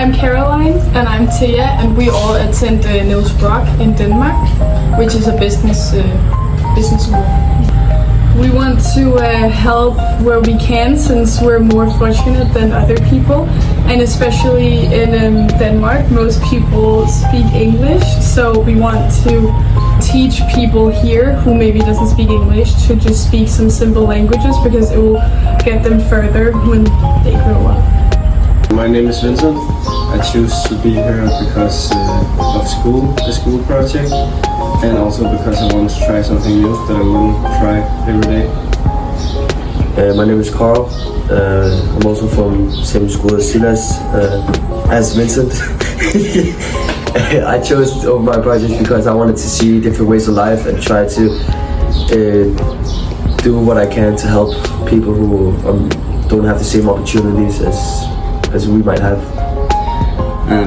I'm Caroline. And I'm Tia, and we all attend Niels Brock in Denmark, which is a business school. We want to help where we can, since we're more fortunate than other people, and especially in Denmark, most people speak English, so we want to teach people here who maybe doesn't speak English to just speak some simple languages, because it will get them further when they grow up. My name is Vincent. I choose to be here because of the school project, and also because I want to try something new that I wouldn't try every day. My name is Carl. I'm also from the same school as Silas, as Vincent. I chose Openmind Projects because I wanted to see different ways of life and try to do what I can to help people who don't have the same opportunities as we might have.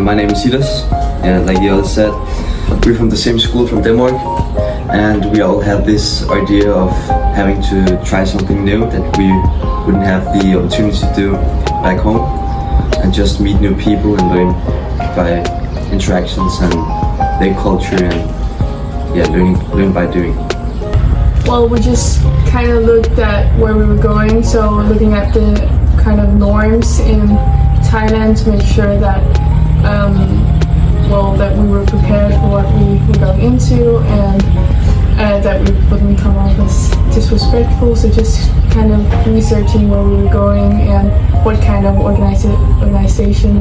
My name is Silas, and like the others said, we're from the same school from Denmark, and we all have this idea of having to try something new that we wouldn't have the opportunity to do back home, and just meet new people and learn by interactions and their culture, and learn by doing. Well, we just kind of looked at where we were going, so looking at the kind of norms in Thailand to make sure that that we were prepared for what we were going into, and that we wouldn't come off as disrespectful. So just kind of researching where we were going and what kind of organization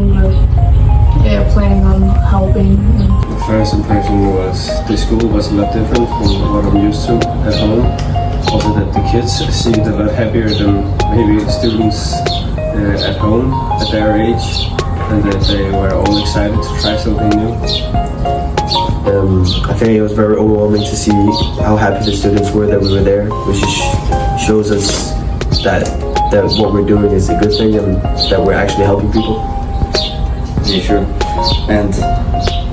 we were planning on helping. The first impression was the school was a lot different from what I'm used to at home. Also that the kids seemed a lot happier than maybe students at home at their age, and that they were all excited to try something new. I think it was very overwhelming to see how happy the students were that we were there, which shows us that what we're doing is a good thing and that we're actually helping people. Yeah, sure. And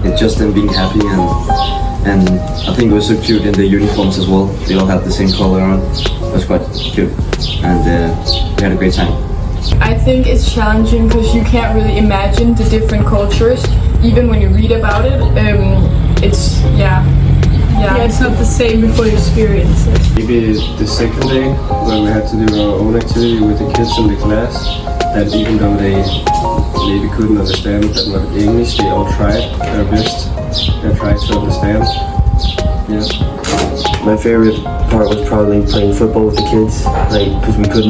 it's just them being happy, and I think it was so cute in the uniforms as well. They all had the same color on. It was quite cute, and we had a great time. I think it's challenging because you can't really imagine the different cultures, even when you read about it. It's not the same before you experience it. Maybe the second day when we had to do our own activity with the kids in the class, that even though they maybe couldn't understand that much English, they all tried their best and tried to understand. Yeah. My favorite part was probably playing football with the kids, because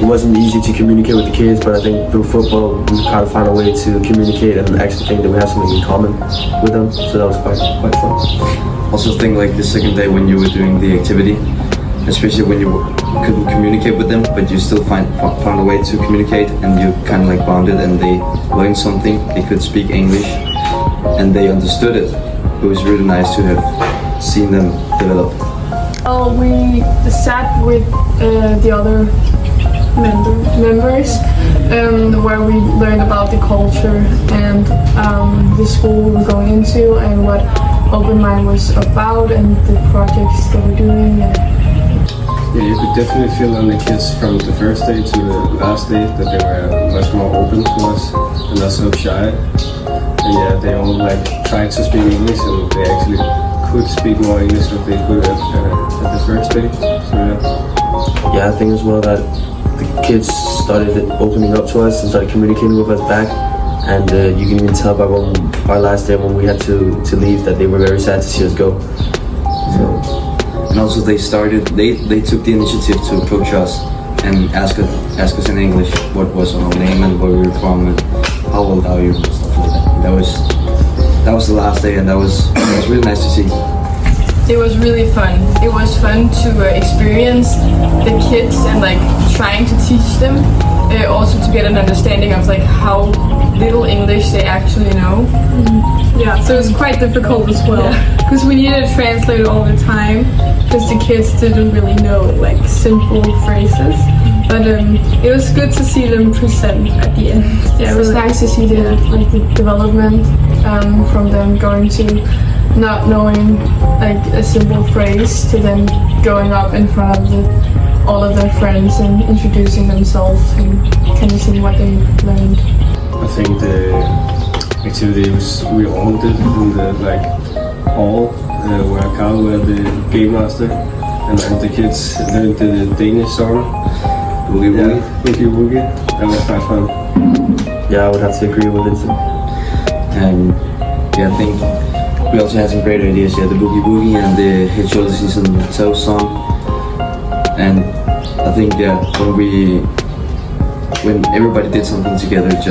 it wasn't easy to communicate with the kids, but I think through football we kind of found a way to communicate and actually think that we have something in common with them, so that was quite fun. Also think like the second day when you were doing the activity, especially when you couldn't communicate with them, but you still found a way to communicate, and you kind of like bonded, and they learned something, they could speak English, and they understood it. It was really nice to have seen them develop. We sat with the other members where we learned about the culture and the school we were going into, and what Openmind was about, and the projects that we're doing. Yeah, you could definitely feel on the kids from the first day to the last day that they were much more open to us and not so shy. And yeah, they all tried to speak English, and they actually could speak more English than they could at the first day. So yeah, I think as well that the kids started opening up to us and started communicating with us back, and you can even tell by our last day when we had to leave that they were very sad to see us go. So. And also they took the initiative to approach us and ask us in English what was our name and where we were from and how old are you and stuff like that. That was the last day, and it was really nice to see. It was really fun. It was fun to experience the kids and trying to teach them, also to get an understanding of how little English they actually know. Yeah, so it was quite difficult as well, because we needed a translator all the time, because the kids didn't really know simple phrases. But it was good to see them present at the end. Yeah, it was nice to see the development from them going to not knowing a simple phrase to then going up in front of all of their friends and introducing themselves and kind of seeing what they learned. I think the activities we all did in the hall where Carl was the game master, and the kids learned the Danish song. Boogie Woogie. Boogie Woogie. That was quite fun. Yeah, I would have to agree with it. And yeah, I think we also had some great ideas. Yeah, the Boogie Boogie and the Head Shoulders Knees and Toes song. And I think when everybody did something together, it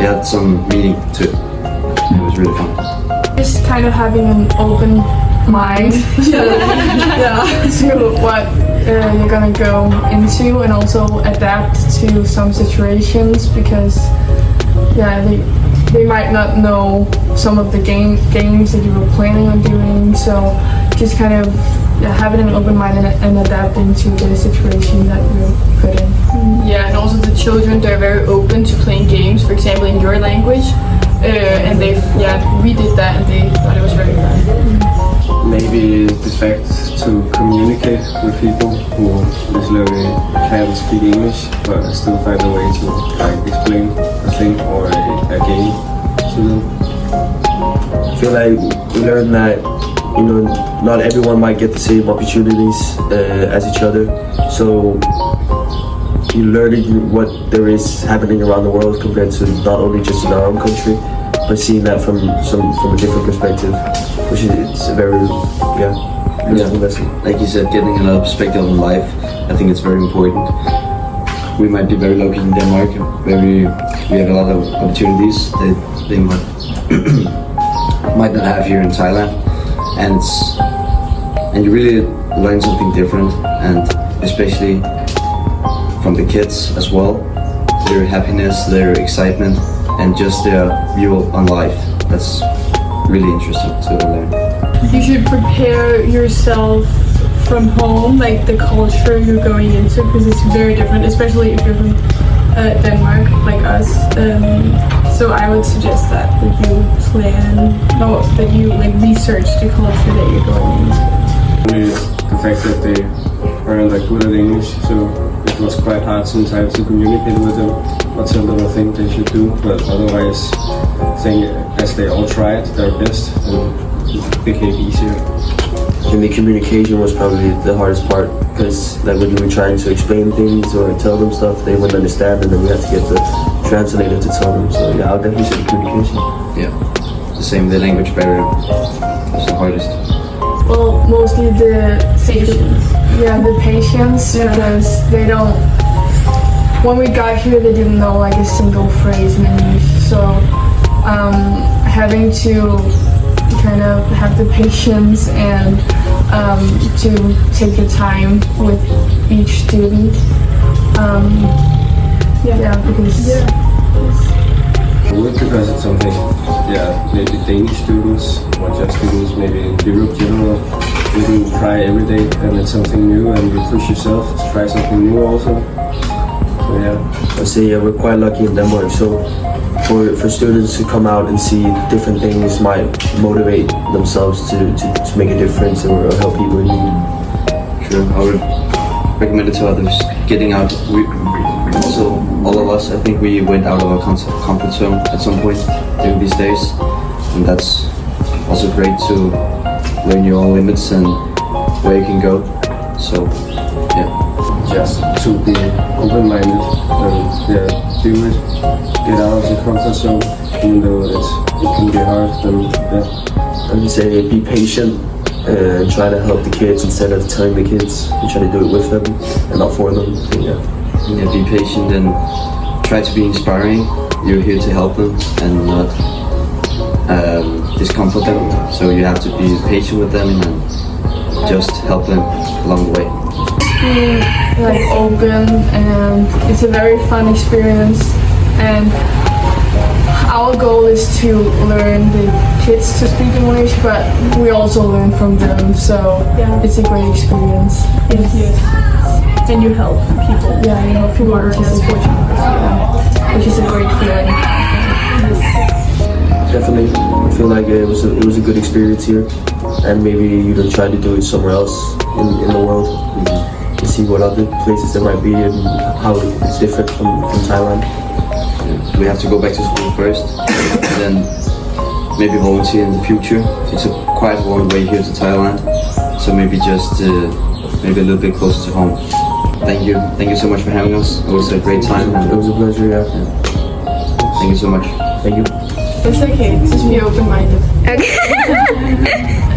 had some meaning to it. It was really fun. Just kind of having an open mind to what you're gonna go into, and also adapt to some situations, because they might not know some of the games that you were planning on doing. So just kind of having an open mind and adapting to the situation that you're put in. Yeah, and also the children, they're very open to playing games, for example, in your language. And we did that, and they thought it was very fun. Maybe the fact to communicate with people who necessarily can't speak English, but still find a way to explain a thing or a game to them. I feel like we learned that, not everyone might get the same opportunities as each other. So you learning what there is happening around the world compared to not only just in our own country, but seeing that from a different perspective, which it's a very interesting lesson. Like you said, getting another perspective on life, I think it's very important. We might be very lucky in Denmark, where we have a lot of opportunities that they might not have here in Thailand, and you really learn something different, and especially from the kids as well, their happiness, their excitement, and just their view on life. That's really interesting to learn. You should prepare yourself from home, like the culture you're going into, because it's very different, especially if you're from Denmark, like us. So I would suggest that you research the culture that you're going into. The fact that they aren't good at English, so it was quite hard sometimes to communicate with them or tell them what thing they should do, but otherwise, I think as they all tried their best, it became easier. And the communication was probably the hardest part, because when you were trying to explain things or tell them stuff, they wouldn't understand, and then we had to get the translator to tell them. So yeah, I'll definitely say the communication. Yeah, the same, the language barrier was the hardest. Well, mostly the patience. Yeah, the patience, because they don't. When we got here, they didn't know a single phrase in English. So having to kind of have the patience and to take your time with each student. Because it's something, maybe Danish students or just students, maybe in Europe general, you can try every day, and it's something new, and you push yourself to try something new also. So I say we're quite lucky in Denmark. So for students to come out and see different things might motivate themselves to make a difference or help people in need. Sure, I would recommend it to others. Getting out. Also, all of us, I think we went out of our comfort zone at some point during these days, and that's also great to learn your own limits and where you can go. So, just to be open-minded and do it, get out of the comfort zone, even though it can be hard. I would say be patient and try to help the kids instead of telling the kids, and try to do it with them and not for them. So, be patient and try to be inspiring. You're here to help them and not discomfort them. So you have to be patient with them and just help them along the way. Being open, and it's a very fun experience, and our goal is to learn the kids to speak English, but we also learn from them, so it's a great experience. Yes. And you help people. Yeah, you help people, which is a great feeling. Definitely, I feel like it was a good experience here, and maybe you can try to do it somewhere else in the world. To see what other places there might be and how it's different from Thailand. we have to go back to school first, and then maybe volunteer in the future. It's quite a long way here to Thailand, so maybe just maybe a little bit closer to home. Thank you so much for having us. It was a great time. It was a pleasure, yeah. Thank you so much. Thank you. It's okay, just be open-minded. Okay.